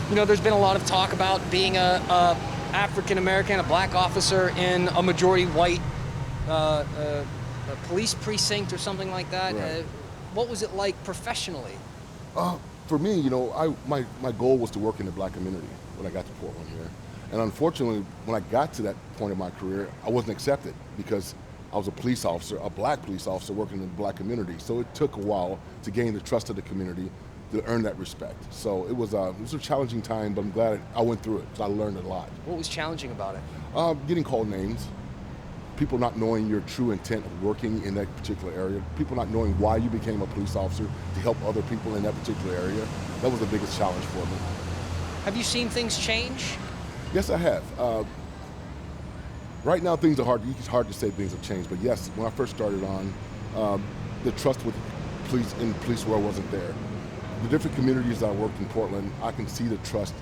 There's been a lot of talk about being a African American, a black officer in a majority white a police precinct or something like that. Right. What was it like professionally? For me, my goal was to work in the black community when I got to Portland here. And unfortunately, when I got to that point in my career, I wasn't accepted because I was a police officer, a black police officer working in the black community. So it took a while to gain the trust of the community to earn that respect. So it was a challenging time, but I'm glad I went through it because I learned a lot. What was challenging about it? Getting called names, people not knowing your true intent of working in that particular area, people not knowing why you became a police officer to help other people in that particular area. That was the biggest challenge for me. Have you seen things change? Yes, I have. Right now, things are hard. It's hard to say things have changed, but yes, when I first started on, the trust with police in the police world wasn't there. The different communities I worked in Portland, I can see the trust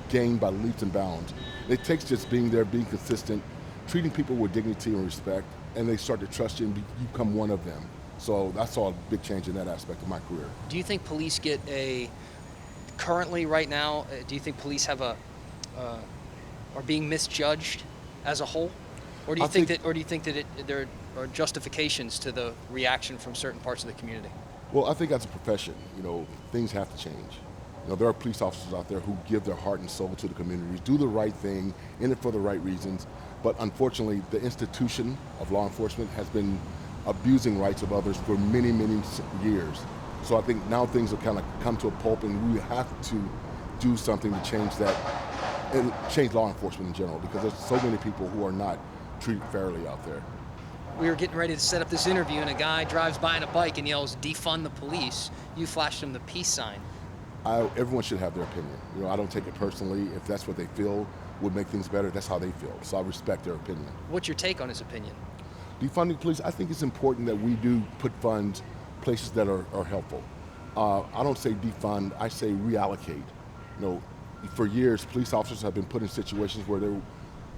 gained by leaps and bounds. It takes just being there, being consistent, treating people with dignity and respect, and they start to trust you and you become one of them. So I saw a big change in that aspect of my career. Do you think police get currently right now, do you think police have are being misjudged as a whole? Or do you think that there are justifications to the reaction from certain parts of the community? Well, I think as a profession, things have to change. There are police officers out there who give their heart and soul to the communities, do the right thing, in it for the right reasons. But unfortunately, the institution of law enforcement has been abusing rights of others for many, many years. So I think now things have kind of come to a pulp, and we have to do something to change that and change law enforcement in general, because there's so many people who are not treated fairly out there. We were getting ready to set up this interview, and a guy drives by on a bike and yells, "Defund the police." You flashed him the peace sign. Everyone should have their opinion. I don't take it personally. If that's what they feel would make things better, that's how they feel. So I respect their opinion. What's your take on his opinion? Defunding police, I think it's important that we do put funds places that are helpful. I don't say defund, I say reallocate. For years, police officers have been put in situations where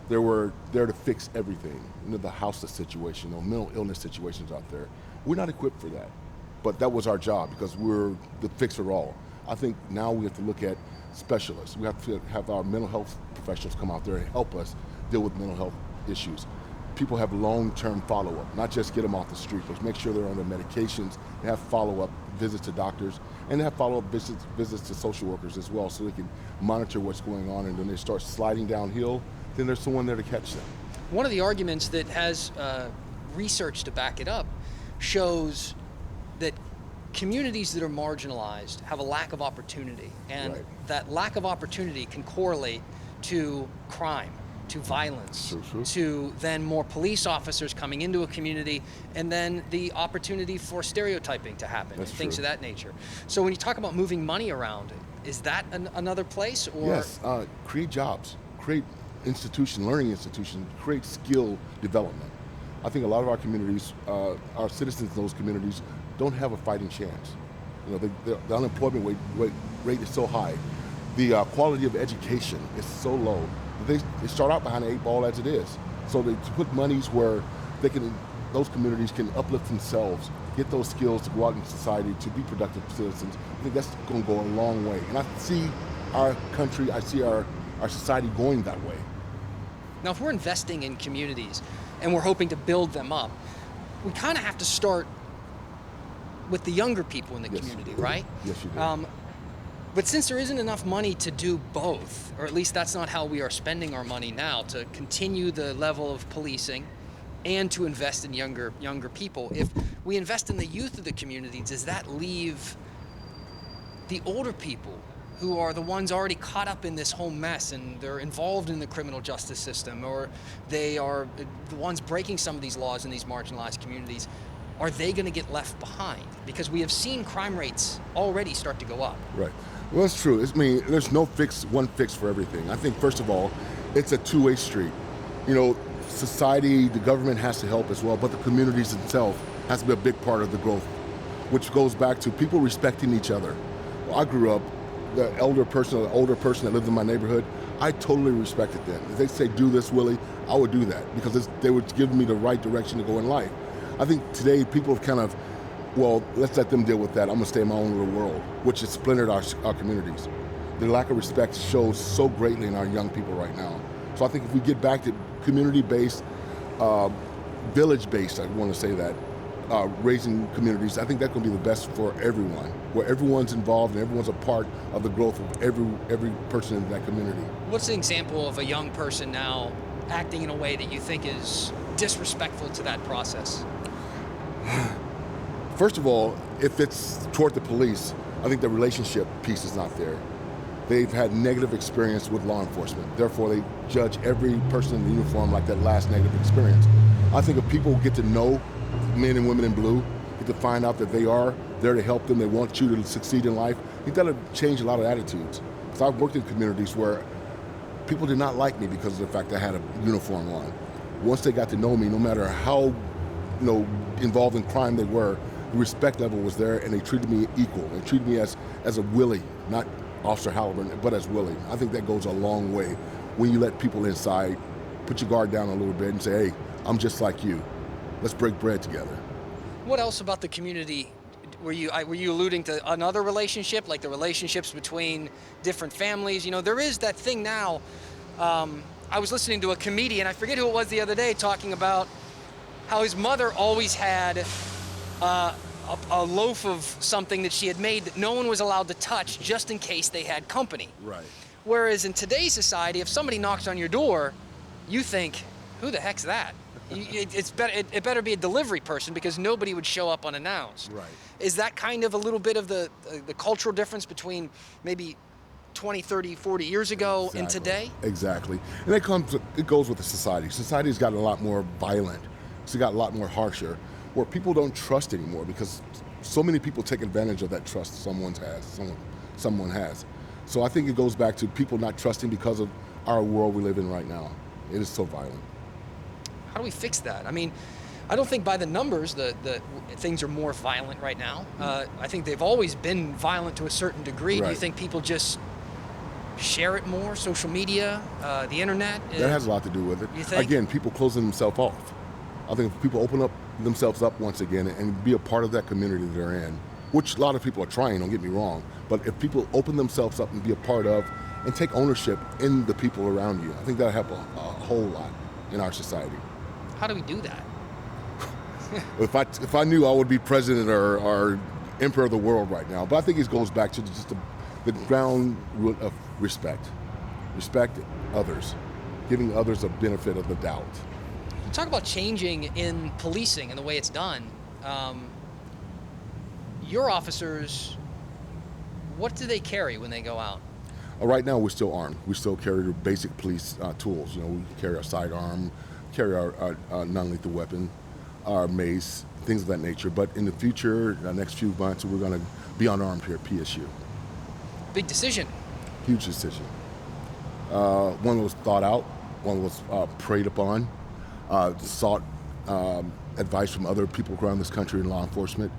they were there to fix everything. The houseless situation, mental illness situations out there. We're not equipped for that, but that was our job because we're the fix-for-all. I think now we have to look at specialists. We have to have our mental health professionals come out there and help us deal with mental health issues. People have long-term follow-up, not just get them off the street, but make sure they're on their medications and have follow-up visits to doctors and have follow-up visits to social workers as well, so they can monitor what's going on, and when they start sliding downhill, then there's someone there to catch them. One of the arguments that has research to back it up shows that communities that are marginalized have a lack of opportunity, and Right. that lack of opportunity can correlate to crime, to violence, True. to then more police officers coming into a community, and then the opportunity for stereotyping to happen, That's and things true. of that nature. So when you talk about moving money around, is that another place? Or Yes, create jobs, create learning institutions, create skill development. I think a lot of our communities, our citizens in those communities, don't have a fighting chance. The unemployment rate is so high. The quality of education is so low. They start out behind the 8 ball as it is. So to put monies where those communities can uplift themselves, get those skills to go out in society, to be productive citizens, I think that's going to go a long way. And I see our country, I see our society going that way. now, if we're investing in communities and we're hoping to build them up, we kind of have to start with the younger people in the Yes. community, right? Yes, you do. But since there isn't enough money to do both, or at least that's not how we are spending our money now, to continue the level of policing and to invest in younger people, if we invest in the youth of the community, does that leave the older people who are the ones already caught up in this whole mess and they're involved in the criminal justice system, or they are the ones breaking some of these laws in these marginalized communities, are they going to get left behind? Because we have seen crime rates already start to go up. Right. Well, that's true. There's no one fix for everything. I think, first of all, it's a two-way street. Society, the government has to help as well, but the communities themselves has to be a big part of the growth, which goes back to people respecting each other. Well, I grew up, the older person that lived in my neighborhood, I totally respected them. If they say, do this, Willie, I would do that because they would give me the right direction to go in life. I think today people have kind of, well, let's let them deal with that. I'm gonna stay in my own little world, which has splintered our communities. the lack of respect shows so greatly in our young people right now. So I think if we get back to community-based, village-based, I want to say that, raising communities, I think that's going to be the best for everyone, where everyone's involved and everyone's a part of the growth of every person in that community. What's an example of a young person now acting in a way that you think is disrespectful to that process? First of all, if it's toward the police, I think the relationship piece is not there. They've had negative experience with law enforcement. Therefore, they judge every person in the uniform like that last negative experience. I think if people get to know men and women in blue, get to find out that they are there to help them, they want you to succeed in life, I think that'll change a lot of attitudes. Because I've worked in communities where people did not like me because of the fact I had a uniform on. Once they got to know me, no matter how involved in crime they were, the respect level was there, and they treated me equal. They treated me as a Willie, not Officer Halliburton, but as Willie. I think that goes a long way when you let people inside, put your guard down a little bit and say, hey, I'm just like you. Let's break bread together. What else about the community were you alluding to? Another relationship, like the relationships between different families? There is that thing now. I was listening to a comedian, I forget who it was the other day, talking about how his mother always had a loaf of something that she had made that no one was allowed to touch just in case they had company. Right. Whereas in today's society, if somebody knocks on your door, you think, who the heck's that? It better be a delivery person because nobody would show up unannounced. Right. Is that kind of a little bit of the cultural difference between maybe 20, 30, 40 years ago and today? Exactly. And it goes with the society. Society's gotten a lot more violent. It's got a lot more harsher, where people don't trust anymore because so many people take advantage of that trust someone has. So I think it goes back to people not trusting because of our world we live in right now. It is so violent. How do we fix that? I mean, I don't think by the numbers the things are more violent right now. I think they've always been violent to a certain degree. Right. Do you think people just share it more? Social media, the internet? That has a lot to do with it. You think? Again, people closing themselves off. I think if people open up themselves up once again and be a part of that community they're in, which a lot of people are trying, don't get me wrong, but if people open themselves up and be a part of and take ownership in the people around you, I think that'll help a whole lot in our society. How do we do that? If I knew, I would be president or emperor of the world right now. But I think it goes back to just the ground root of respect. Respect others, giving others a benefit of the doubt. You talk about changing in policing and the way it's done. Your officers, what do they carry when they go out? Right now, we're still armed. We still carry the basic police tools. We carry our sidearm, carry our non-lethal weapon, our mace, things of that nature. But in the future, the next few months, we're going to be unarmed here at PSU. Big decision. Huge decision. One was thought out. One was preyed upon. Sought advice from other people around this country in law enforcement.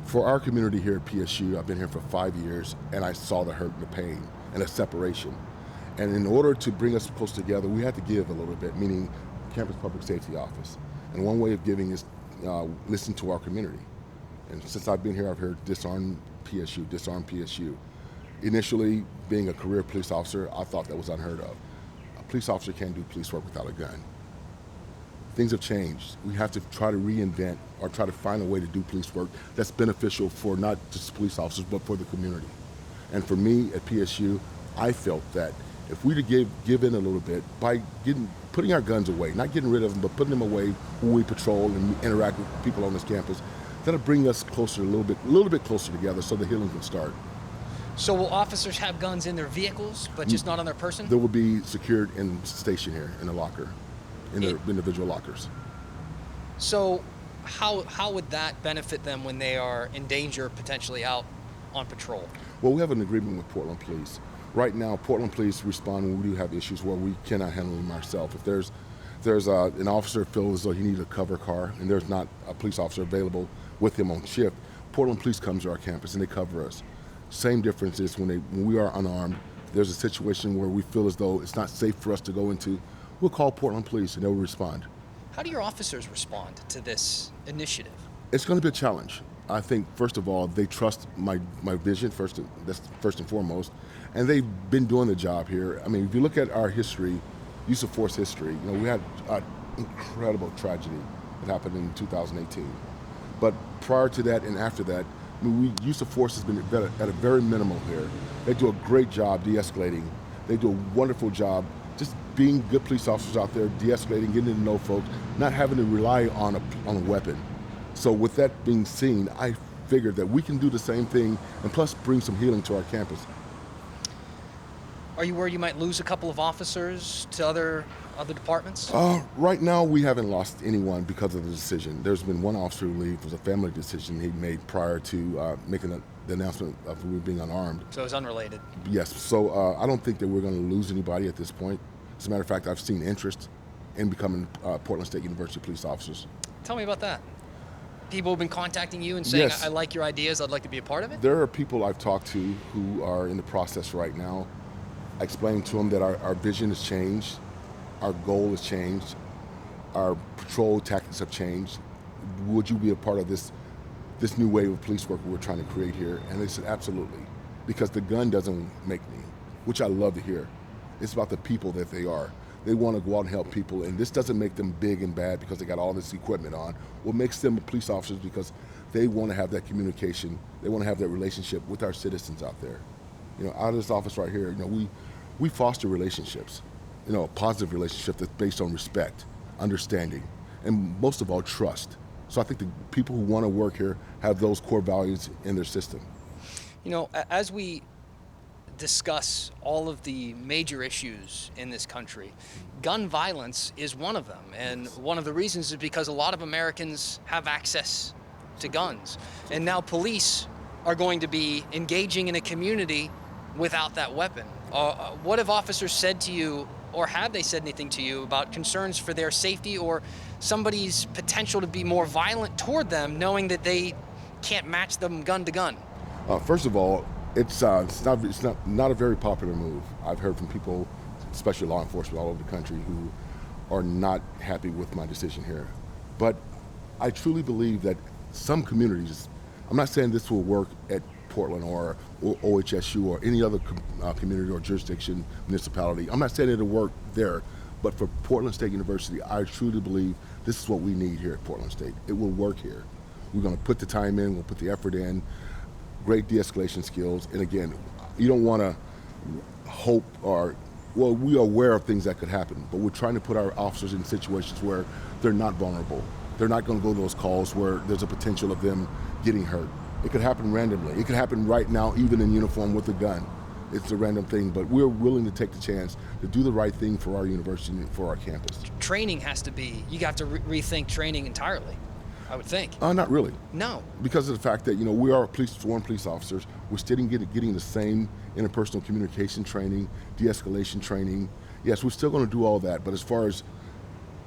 For our community here at PSU, I've been here for 5 years, and I saw the hurt and the pain and the separation. And in order to bring us close together, we had to give a little bit, meaning Campus Public Safety Office. And one way of giving is listen to our community. And since I've been here, I've heard disarm PSU, disarm PSU. Initially, being a career police officer, I thought that was unheard of. A police officer can't do police work without a gun. Things have changed. We have to try to reinvent or try to find a way to do police work that's beneficial for not just police officers, but for the community. And for me at PSU, I felt that if we give in a little bit by putting our guns away, not getting rid of them, but putting them away when we patrol and interact with people on this campus, that'll bring us closer, a little bit closer together so the healing can start. So will officers have guns in their vehicles, but just not on their person? They will be secured in station here in a locker, in their individual lockers. So how would that benefit them when they are in danger, potentially out on patrol? Well, we have an agreement with Portland Police. Right now, Portland Police respond when we do have issues where we cannot handle them ourselves. If there's an officer feels as though he needs a cover car and there's not a police officer available with him on shift, Portland Police comes to our campus and they cover us. Same difference is when we are unarmed, there's a situation where we feel as though it's not safe for us to go into, we'll call Portland Police and they'll respond. How do your officers respond to this initiative? It's going to be a challenge. I think, first of all, they trust my vision, that's first and foremost, and they've been doing the job here. I mean, if you look at our history, use of force history, we had an incredible tragedy that happened in 2018. But prior to that and after that, use of force has been at a very minimal here. They do a great job de-escalating. They do a wonderful job just being good police officers out there, de-escalating, getting to know folks, not having to rely on a weapon. So with that being seen, I figured that we can do the same thing and plus bring some healing to our campus. Are you worried you might lose a couple of officers to other departments? Right now, we haven't lost anyone because of the decision. There's been one officer who leave. It was a family decision he made prior to making the announcement of we being unarmed. So it's unrelated? Yes. So I don't think that we're going to lose anybody at this point. As a matter of fact, I've seen interest in becoming Portland State University police officers. Tell me about that. People have been contacting you and saying, yes. I like your ideas, I'd like to be a part of it? There are people I've talked to who are in the process right now. I explained to them that our vision has changed, our goal has changed, our patrol tactics have changed. Would you be a part of this new wave of police work we're trying to create here? And they said, absolutely, because the gun doesn't make me, which I love to hear. It's about the people that they are. They want to go out and help people, and this doesn't make them big and bad because they got all this equipment on. What makes them police officers because they want to have that communication, they want to have that relationship with our citizens out there. Out of this office right here, we foster relationships, a positive relationship that's based on respect, understanding, and most of all, trust. So I think the people who want to work here have those core values in their system. As we discuss all of the major issues in this country, gun violence is one of them. And one of the reasons is because a lot of Americans have access to guns. And now police are going to be engaging in a community without that weapon. What have officers said to you, or have they said anything to you about concerns for their safety or somebody's potential to be more violent toward them, knowing that they can't match them gun to gun? First of all, it's not a very popular move. I've heard from people, especially law enforcement all over the country, who are not happy with my decision here. But I truly believe that some communities, I'm not saying this will work at Portland or OHSU or any other community or jurisdiction, municipality. I'm not saying it'll work there, but for Portland State University, I truly believe this is what we need here at Portland State. It will work here. We're going to put the time in, we'll put the effort in, great de-escalation skills, and again, you don't want to hope we are aware of things that could happen, but we're trying to put our officers in situations where they're not vulnerable. They're not going to go to those calls where there's a potential of them getting hurt. It could happen randomly. It could happen right now, even in uniform with a gun. It's a random thing, but we're willing to take the chance to do the right thing for our university and for our campus. Training has to be, you have to rethink training entirely, I would think. Not really. No. Because of the fact that, we are sworn police officers. We're still getting the same interpersonal communication training, de-escalation training. Yes, we're still going to do all that, but as far as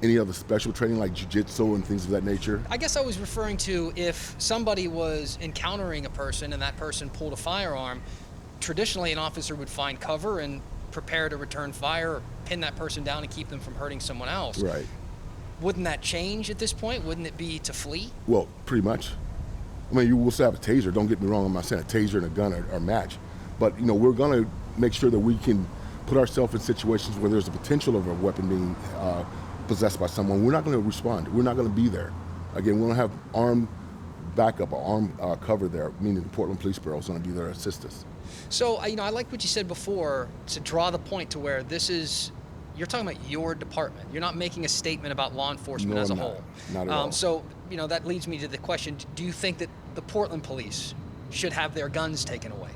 any other special training like jiu-jitsu and things of that nature? I guess I was referring to if somebody was encountering a person and that person pulled a firearm, traditionally an officer would find cover and prepare to return fire or pin that person down and keep them from hurting someone else. Right. Wouldn't that change at this point? Wouldn't it be to flee? Well, pretty much. I mean, you will still have a taser. Don't get me wrong. I'm not saying a taser and a gun are match. But, we're going to make sure that we can put ourselves in situations where there's a potential of a weapon being possessed by someone. We're not going to respond. We're not going to be there. Again, we don't have armed backup or armed cover there, meaning the Portland Police Bureau is going to be there to assist us. So, I like what you said before, to draw the point to where you're talking about your department. You're not making a statement about law enforcement as a whole. Not at all. So, that leads me to the question, do you think that the Portland police should have their guns taken away?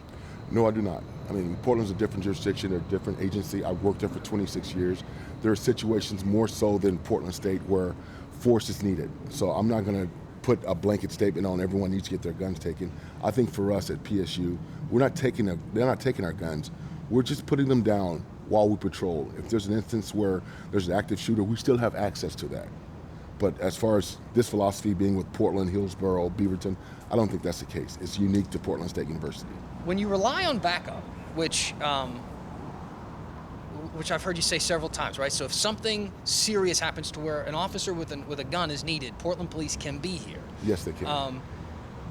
No, I do not. I mean, Portland's a different jurisdiction, a different agency. I've worked there for 26 years. There are situations more so than Portland State where force is needed. So I'm not going to put a blanket statement on everyone needs to get their guns taken. I think for us at PSU, they're not taking our guns. We're just putting them down while we patrol. If there's an instance where there's an active shooter, we still have access to that. But as far as this philosophy being with Portland, Hillsborough, Beaverton, I don't think that's the case. It's unique to Portland State University. When you rely on backup, which I've heard you say several times, right? So if something serious happens to where an officer with a gun is needed, Portland police can be here. Yes, they can.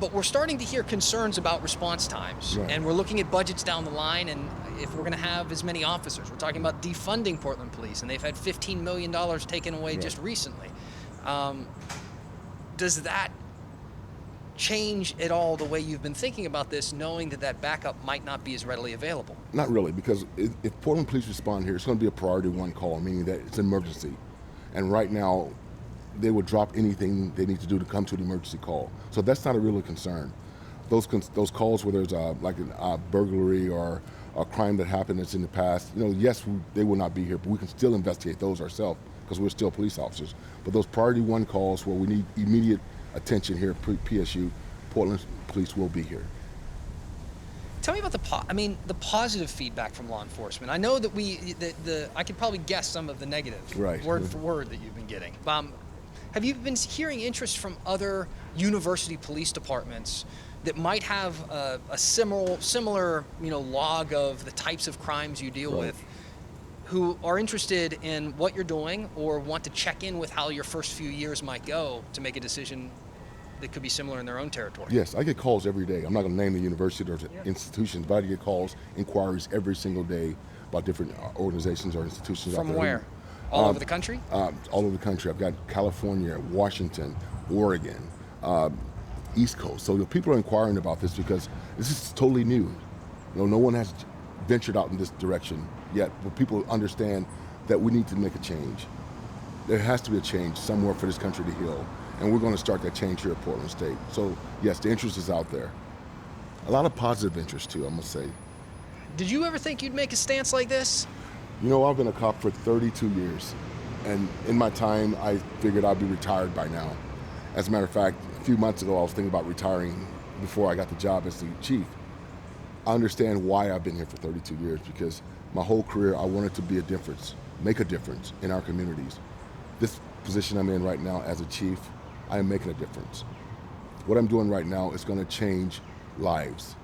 But we're starting to hear concerns about response times, Right. and we're looking at budgets down the line, and if we're going to have as many officers, we're talking about defunding Portland Police, and they've had $15 million taken away Right. just recently. Does that change at all the way you've been thinking about this, knowing that that backup might not be as readily available? Not really, because if Portland Police respond here, it's going to be a priority one call, meaning that it's an emergency. And right now, they would drop anything they need to do to come to an emergency call. So that's not a real concern. Those calls where there's like a burglary or a crime that happened that's in the past, yes, they will not be here, but we can still investigate those ourselves because we're still police officers. But those priority one calls where we need immediate attention here at PSU, Portland Police will be here. Tell me about the positive feedback from law enforcement. I know that I could probably guess some of the negatives, Right. word for word, that you've been getting. Have you been hearing interest from other university police departments that might have a similar log of the types of crimes you deal Right. with, who are interested in what you're doing or want to check in with how your first few years might go to make a decision that could be similar in their own territory? Yes, I get calls every day. I'm not going to name the university or the institutions, but I get calls, inquiries every single day about different organizations or institutions. From out there. where? All over the country? All over the country. I've got California, Washington, Oregon, East Coast. So people are inquiring about this because this is totally new. No one has ventured out in this direction yet, but people understand that we need to make a change. There has to be a change somewhere for this country to heal, and we're going to start that change here at Portland State. So yes, the interest is out there. A lot of positive interest too, I must say. Did you ever think you'd make a stance like this? I've been a cop for 32 years, and in my time, I figured I'd be retired by now. As a matter of fact, a few months ago, I was thinking about retiring before I got the job as the chief. I understand why I've been here for 32 years, because my whole career, I wanted to be a difference, make a difference in our communities. This position I'm in right now as a chief, I am making a difference. What I'm doing right now is going to change lives.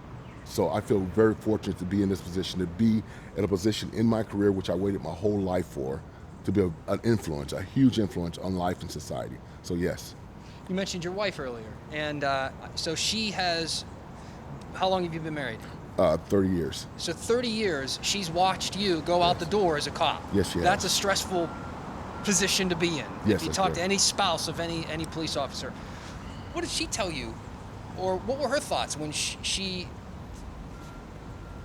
So I feel very fortunate to be in this position, to be in a position in my career which I waited my whole life for, to be an influence, a huge influence on life and society. So yes. You mentioned your wife earlier, and so she has, how long have you been married? 30 years. So 30 years, she's watched you go out the door as a cop. Yes, she has. That's a stressful position to be in. Yes, If you that's talk correct. to any spouse of any police officer, what did she tell you, or what were her thoughts when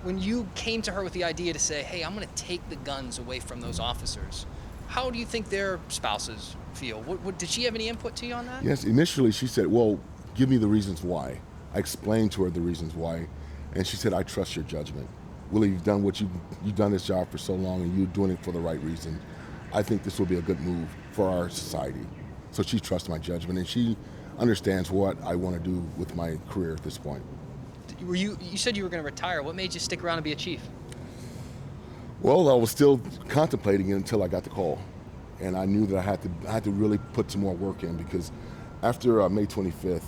when you came to her with the idea to say, hey, I'm going to take the guns away from those officers? How do you think their spouses feel? Did she have any input to you on that? Yes, initially she said, well, give me the reasons why. I explained to her the reasons why, and she said, I trust your judgment. Willie, you've done you've done this job for so long, and you're doing it for the right reason. I think this will be a good move for our society. So she trusts my judgment, and she understands what I want to do with my career at this point. You said you were going to retire. What made you stick around and be a chief? Well, I was still contemplating it until I got the call, and I knew that I had to really put some more work in, because after May 25th,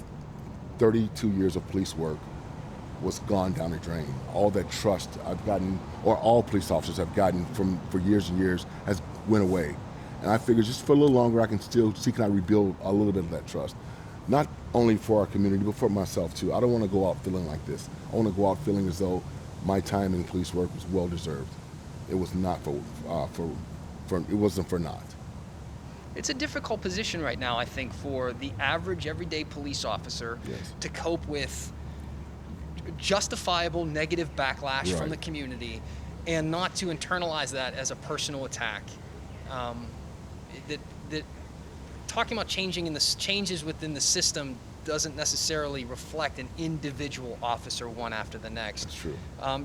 32 years of police work was gone down the drain. All that trust I've gotten, or all police officers have gotten for years and years, has went away. And I figured just for a little longer, I can still see, can I rebuild a little bit of that trust? Not only for our community, but for myself too. I don't want to go out feeling like this. I want to go out feeling as though my time in police work was well deserved. It was not it wasn't for naught. It's a difficult position right now, I think, for the average everyday police officer Yes. to cope with justifiable negative backlash from Right. the community, and not to internalize that as a personal attack. That talking about changes within the system doesn't necessarily reflect an individual officer one after the next. That's true.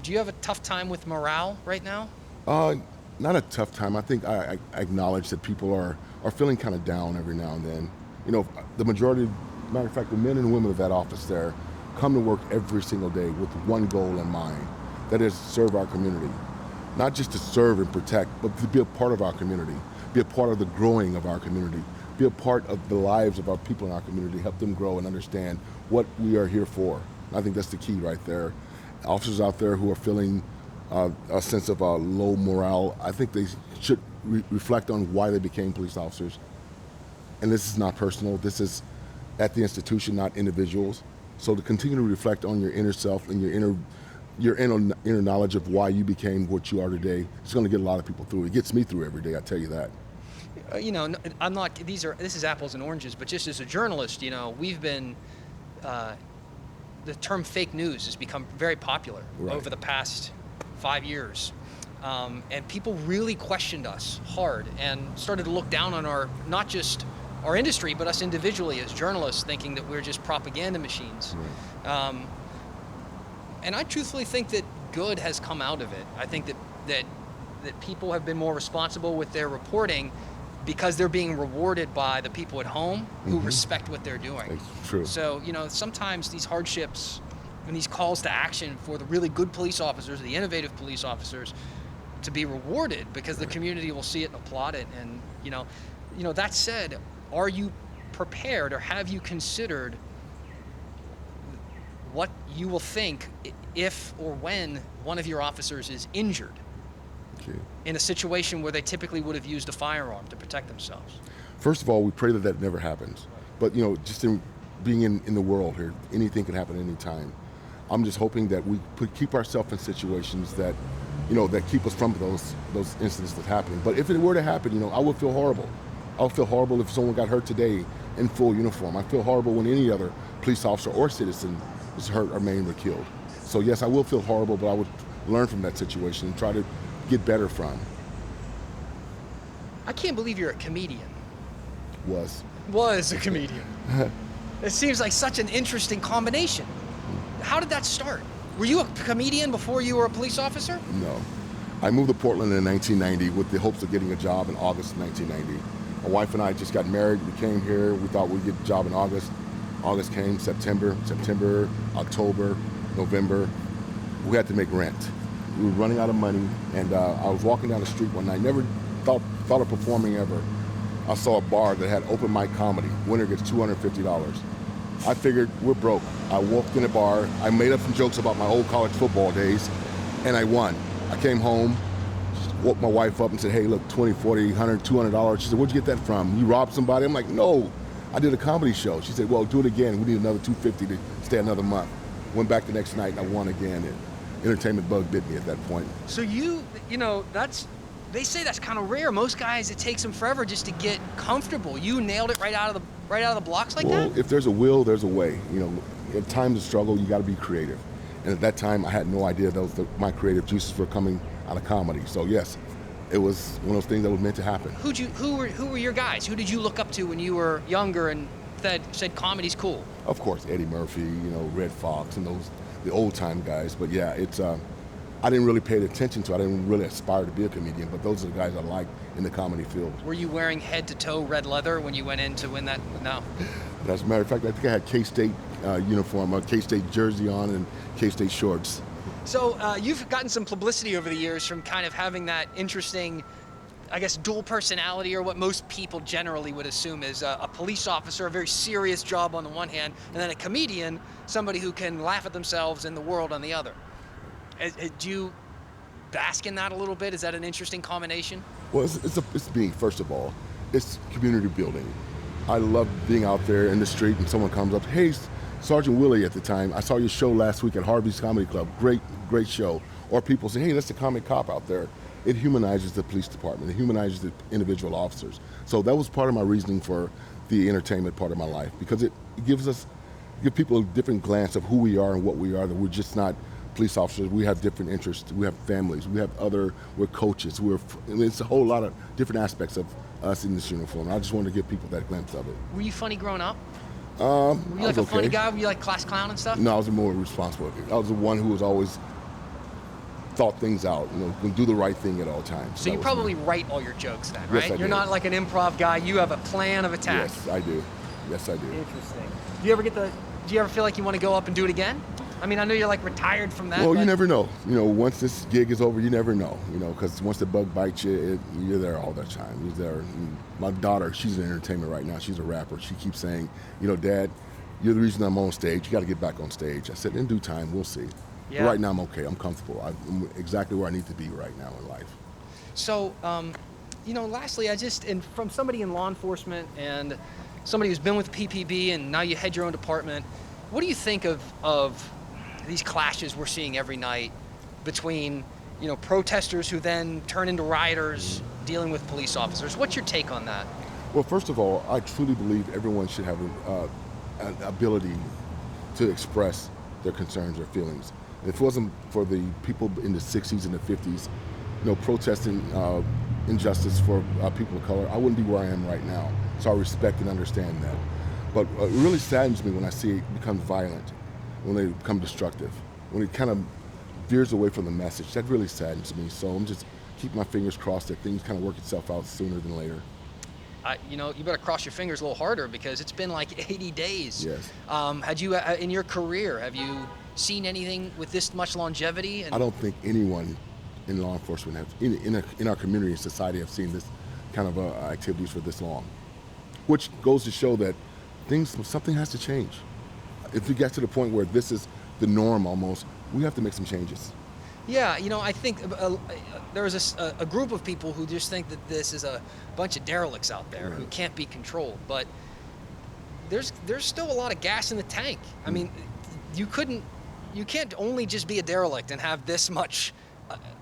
Do you have a tough time with morale right now? Not a tough time. I think I acknowledge that people are feeling kind of down every now and then. The majority, matter of fact, the men and women of that office there come to work every single day with one goal in mind, that is to serve our community. Not just to serve and protect, but to be a part of our community, be a part of the growing of our community, be a part of the lives of our people in our community, help them grow and understand what we are here for. And I think that's the key right there. Officers out there who are feeling a sense of low morale, I think they should reflect on why they became police officers. And this is not personal. This is at the institution, not individuals. So to continue to reflect on your inner self and your inner knowledge of why you became what you are today, it's going to get a lot of people through. It gets me through every day, I tell you that. I'm not. This is apples and oranges, but just as a journalist, we've been. The term fake news has become very popular over the past 5 years, and people really questioned us hard and started to look down on not just our industry, but us individually as journalists, thinking that we're just propaganda machines. Right. And I truthfully think that good has come out of it. I think that people have been more responsible with their reporting because they're being rewarded by the people at home who respect what they're doing. That's true. So, sometimes these hardships and these calls to action for the really good police officers, the innovative police officers, to be rewarded because the community will see it and applaud it. And, that said, are you prepared or have you considered what you will think if or when one of your officers is injured? Okay. In a situation where they typically would have used a firearm to protect themselves? First of all, we pray that never happens. But just in being in the world here, anything can happen any time. I'm just hoping that we keep ourselves in situations that, that keep us from those incidents that happen. But if it were to happen, I would feel horrible. I would feel horrible if someone got hurt today in full uniform. I feel horrible when any other police officer or citizen was hurt or maimed or killed. So yes, I will feel horrible, but I would learn from that situation and try to get better from. I can't believe you're a comedian. Was a comedian. It seems like such an interesting combination. How did that start? Were you a comedian before you were a police officer? No. I moved to Portland in 1990 with the hopes of getting a job in August of 1990. My wife and I just got married. We came here. We thought we'd get a job in August. August came, September, October, November. We had to make rent. We were running out of money, and I was walking down the street one night, never thought of performing ever. I saw a bar that had open mic comedy. Winner gets $250. I figured we're broke. I walked in a bar, I made up some jokes about my old college football days, and I won. I came home, woke my wife up and said, hey, look, $20, $40, $100, $200. She said, where'd you get that from? You robbed somebody? I'm like, no, I did a comedy show. She said, well, do it again. We need another $250 to stay another month. Went back the next night and I won again. And entertainment bug bit me at that point. So they say that's kind of rare. Most guys, it takes them forever just to get comfortable. You nailed it right out of the blocks like that? Well, if there's a will, there's a way. At times of struggle, you got to be creative. And at that time, I had no idea my creative juices were coming out of comedy. So yes, it was one of those things that was meant to happen. Who were your guys? Who did you look up to when you were younger and said comedy's cool? Of course, Eddie Murphy, Red Fox, and the old time guys. But yeah, it's I didn't really pay attention to. I didn't really aspire to be a comedian, but those are the guys I liked in the comedy field. Were you wearing head to toe red leather when you went in to win that? No. As a matter of fact, I think I had K-State uniform, a K-State jersey on, and K-State shorts. So you've gotten some publicity over the years from kind of having that interesting, I guess, dual personality, or what most people generally would assume is a police officer, a very serious job on the one hand, and then a comedian, somebody who can laugh at themselves and the world on the other. Do you bask in that a little bit? Is that an interesting combination? Well, it's me, first of all. It's community building. I love being out there in the street and someone comes up, hey, Sergeant Willie at the time, I saw your show last week at Harvey's Comedy Club. Great show. Or people say, hey, that's the comic cop out there. It humanizes the police department. It humanizes the individual officers. So that was part of my reasoning for the entertainment part of my life, because it gives people a different glance of who we are and what we are, that we're just not police officers. We have different interests. We have families. We're coaches. It's a whole lot of different aspects of us in this uniform. I just wanted to give people that glimpse of it. Were you funny growing up? Were you like a funny guy? Were you like class clown and stuff? No, I was more responsible. I was the one who was always thought things out, do the right thing at all times. So you probably write all your jokes then, right? Yes, I do. You're not like an improv guy. You have a plan of attack. Yes, I do. Interesting. Do you ever feel like you want to go up and do it again? I mean, I know you're like retired from that. Well, you never know. Once this gig is over, you never know. Because once the bug bites you, you're there all the time. You're there. My daughter, she's in entertainment right now. She's a rapper. She keeps saying, Dad, you're the reason I'm on stage. You got to get back on stage. I said, in due time, we'll see. Yeah. But right now, I'm okay. I'm comfortable. I'm exactly where I need to be right now in life. So, lastly, and from somebody in law enforcement and somebody who's been with PPB and now you head your own department, What do you think of these clashes we're seeing every night between, protesters who then turn into rioters dealing with police officers? What's your take on that? Well, first of all, I truly believe everyone should have an ability to express their concerns or feelings. If it wasn't for the people in the 60s and the 50s, protesting injustice for people of color, I wouldn't be where I am right now. So I respect and understand that. But it really saddens me when I see it become violent, when they become destructive, when it kind of veers away from the message. That really saddens me. So I'm just keeping my fingers crossed that things kind of work itself out sooner than later. You better cross your fingers a little harder because it's been like 80 days. Yes. Had you, in your career, have you seen anything with this much longevity? I don't think anyone in law enforcement in our community and society have seen this kind of activities for this long, which goes to show that something has to change. If we get to the point where this is the norm almost, we have to make some changes. Yeah, I think there was a group of people who just think that this is a bunch of derelicts out there who can't be controlled. But there's still a lot of gas in the tank. I mean, you can't only just be a derelict and have this much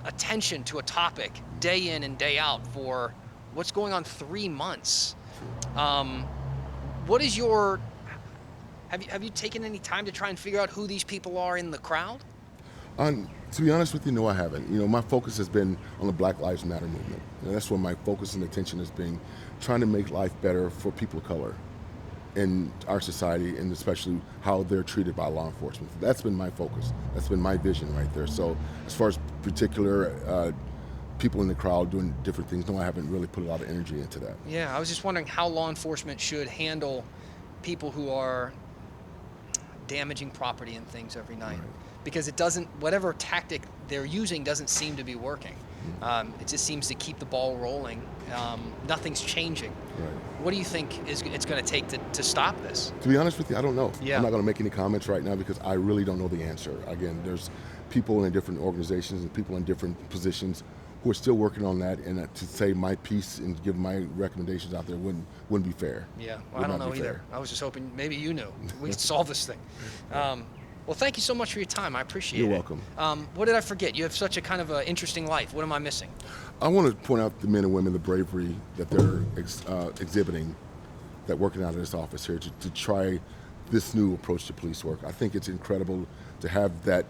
attention to a topic day in and day out for what's going on 3 months. What is your? Have you taken any time to try and figure out who these people are in the crowd? To be honest with you, no, I haven't. My focus has been on the Black Lives Matter movement. That's where my focus and attention has been, trying to make life better for people of color in our society, and especially how they're treated by law enforcement. That's been my focus. That's been my vision right there. So as far as particular people in the crowd doing different things, no, I haven't really put a lot of energy into that. Yeah, I was just wondering how law enforcement should handle people who are damaging property and things every night. Right. Because whatever tactic they're using doesn't seem to be working. It just seems to keep the ball rolling. Nothing's changing. Right. What do you think it's going to take to stop this? To be honest with you, I don't know. Yeah. I'm not going to make any comments right now because I really don't know the answer. Again, there's people in different organizations and people in different positions who are still working on that, and to say my piece and give my recommendations out there wouldn't be fair. Yeah, well, I don't know either. I was just hoping maybe you knew. We could solve this thing. Well, thank you so much for your time. I appreciate it. You're welcome. What did I forget? You have such a kind of interesting life. What am I missing? I want to point out the men and women, the bravery that they're exhibiting, that working out of this office here to try this new approach to police work. I think it's incredible to have that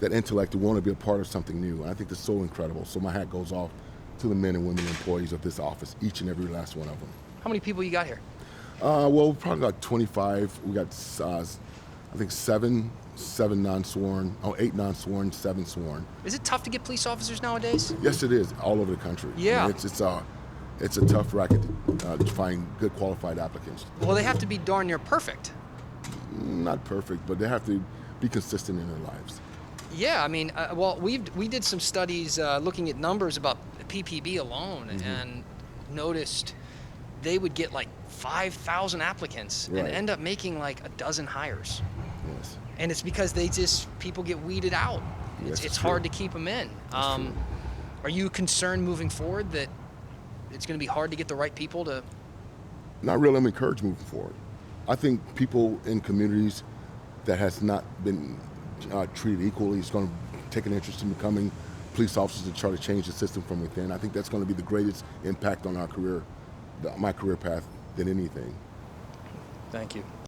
intellect to want to be a part of something new. And I think that's so incredible. So my hat goes off to the men and women employees of this office, each and every last one of them. How many people you got here? Well, probably about 25. We got, I think, 8 non-sworn, 7 sworn. Is it tough to get police officers nowadays? Yes, it is, all over the country. Yeah. I mean, it's a tough racket to find good qualified applicants. Well, they have to be darn near perfect. Not perfect, but they have to be consistent in their lives. Yeah, I mean, we did some studies looking at numbers about PPB alone, and noticed they would get like 5,000 applicants and end up making like a dozen hires. Yes. And it's because people get weeded out. It's hard to keep them in. Are you concerned moving forward that it's going to be hard to get the right people to? Not really. I'm encouraged moving forward. I think people in communities that has not been treated equally is going to take an interest in becoming police officers to try to change the system from within. I think that's going to be the greatest impact on our career, my career path, than anything. Thank you.